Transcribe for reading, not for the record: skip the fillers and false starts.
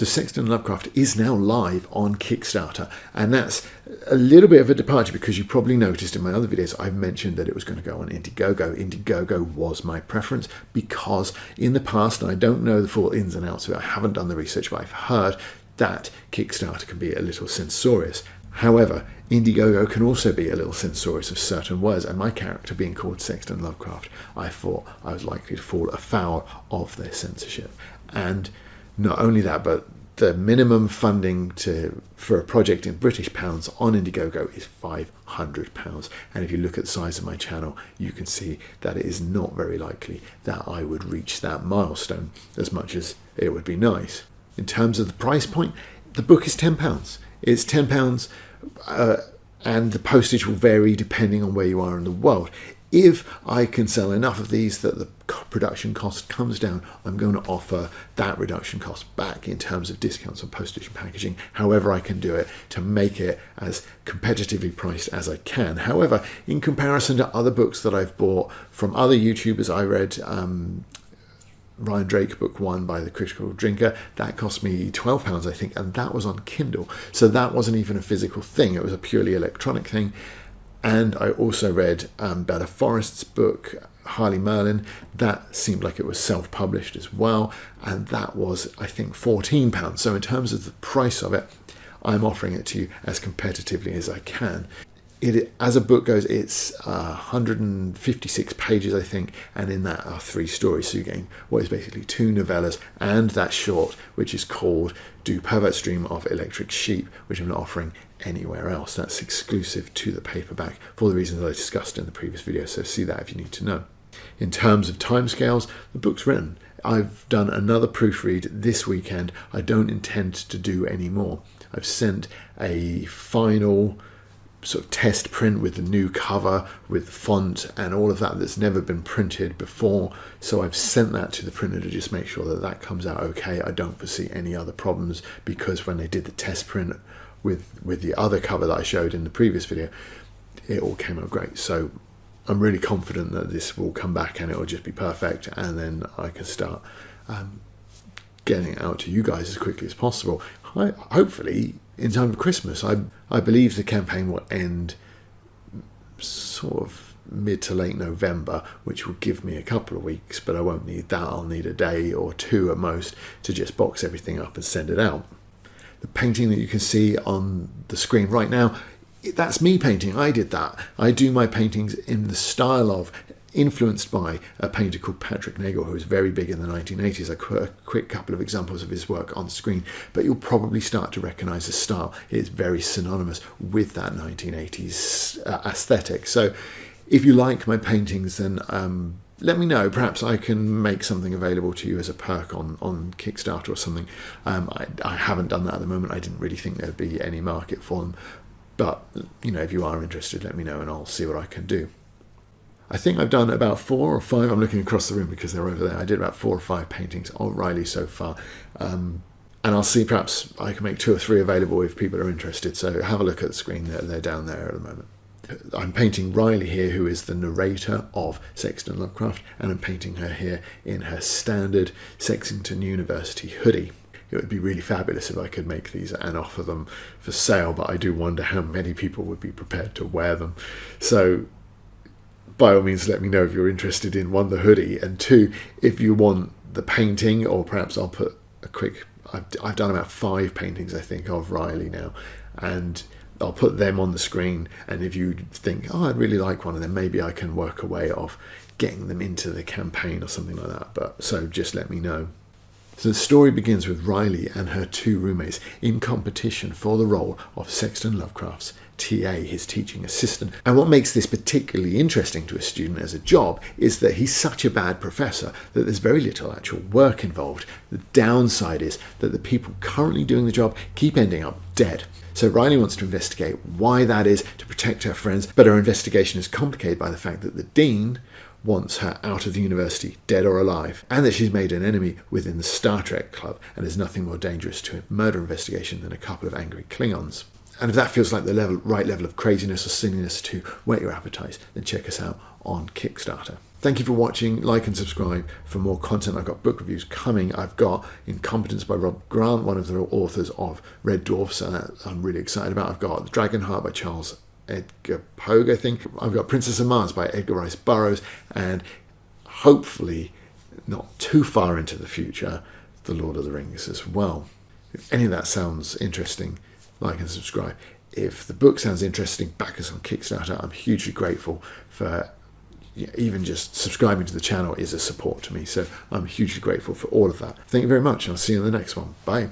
So Sexton Lovecraft is now live on Kickstarter, and that's a little bit of a departure because you probably noticed in my other videos I've mentioned that it was going to go on Indiegogo. Indiegogo was my preference because in the past, and I don't know the full ins and outs of it, I haven't done the research, but I've heard that Kickstarter can be a little censorious. However, Indiegogo can also be a little censorious of certain words, and my character being called Sexton Lovecraft, I thought I was likely to fall afoul of their censorship. And not only that, but the minimum funding for a project in British pounds on Indiegogo is £500. And if you look at the size of my channel, you can see that it is not very likely that I would reach that milestone, as much as it would be nice. In terms of the price point, the book is £10. It's £10, and the postage will vary depending on where you are in the world. If I can sell enough of these that the production cost comes down, I'm going to offer that reduction cost back in terms of discounts on postage and packaging, however I can do it to make it as competitively priced as I can. However, in comparison to other books that I've bought from other YouTubers, I read Ryan Drake book 1 by the Critical Drinker, that cost me £12 I think, and that was on Kindle, so that wasn't even a physical thing, it was a purely electronic thing. And I also read Bella Forrest's book, Harley Merlin. That seemed like it was self-published as well, and that was, I think, £14. So in terms of the price of it, I'm offering it to you as competitively as I can. As a book goes, it's 156 pages, I think, and in that are 3 stories. So you're getting what is basically 2 novellas and that short, which is called Do Perverts Dream of Electric Sheep, which I'm not offering anywhere else. That's exclusive to the paperback for the reasons I discussed in the previous video, so see that if you need to know. In terms of timescales, the book's written. I've done another proofread this weekend. I don't intend to do any more. I've sent a final sort of test print with the new cover, with font and all of that that's never been printed before. So I've sent that to the printer to just make sure that that comes out okay. I don't foresee any other problems because when they did the test print with the other cover that I showed in the previous video, it all came out great. So I'm really confident that this will come back and it will just be perfect, and then I can start getting it out to you guys as quickly as possible. Hopefully in time for Christmas. I believe the campaign will end sort of mid to late November, which will give me a couple of weeks, but I won't need that. I'll need a day or 2 at most to just box everything up and send it out. The painting that you can see on the screen right now, that's me painting. I did that. I do my paintings in the style of, influenced by a painter called Patrick Nagel, who was very big in the 1980s. I put a quick couple of examples of his work on screen, but you'll probably start to recognize the style. It's very synonymous with that 1980s aesthetic. So if you like my paintings, then let me know. Perhaps I can make something available to you as a perk on Kickstarter or something. I haven't done that at the moment. I didn't really think there'd be any market for them. But, you know, if you are interested, let me know and I'll see what I can do. I think I've done about 4 or 5. I'm looking across the room because they're over there. I did about 4 or 5 paintings of Riley so far. And I'll see, perhaps I can make 2 or 3 available if people are interested. So have a look at the screen. They're down there at the moment. I'm painting Riley here, who is the narrator of Sexton Lovecraft, and I'm painting her here in her standard Sexington University hoodie. It would be really fabulous if I could make these and offer them for sale, but I do wonder how many people would be prepared to wear them. So by all means, let me know if you're interested in 1, the hoodie, and 2, if you want the painting, or perhaps I'll put a quick, I've done about 5 paintings, I think, of Riley now, and I'll put them on the screen, and if you think, oh, I'd really like one of them, maybe I can work a way of getting them into the campaign or something like that. But so just let me know. So the story begins with Riley and her 2 roommates in competition for the role of Sexton Lovecraft's TA, his teaching assistant. And what makes this particularly interesting to a student as a job is that he's such a bad professor that there's very little actual work involved. The downside is that the people currently doing the job keep ending up dead. So Riley wants to investigate why that is to protect her friends, but her investigation is complicated by the fact that the dean wants her out of the university, dead or alive, and that she's made an enemy within the Star Trek club, and there's nothing more dangerous to a murder investigation than a couple of angry Klingons. And if that feels like the right level of craziness or silliness to whet your appetite, then check us out on Kickstarter. Thank you for watching. Like and subscribe for more content. I've got book reviews coming. I've got Incompetence by Rob Grant, one of the authors of Red Dwarfs, that I'm really excited about. I've got The Dragonheart by Charles Edgar Pogue, I think. I've got Princess of Mars by Edgar Rice Burroughs, and hopefully not too far into the future, The Lord of the Rings as well. If any of that sounds interesting, like and subscribe. If the book sounds interesting, back us on Kickstarter. I'm hugely grateful for even just subscribing to the channel is a support to me. So I'm hugely grateful for all of that. Thank you very much. I'll see you in the next one. Bye.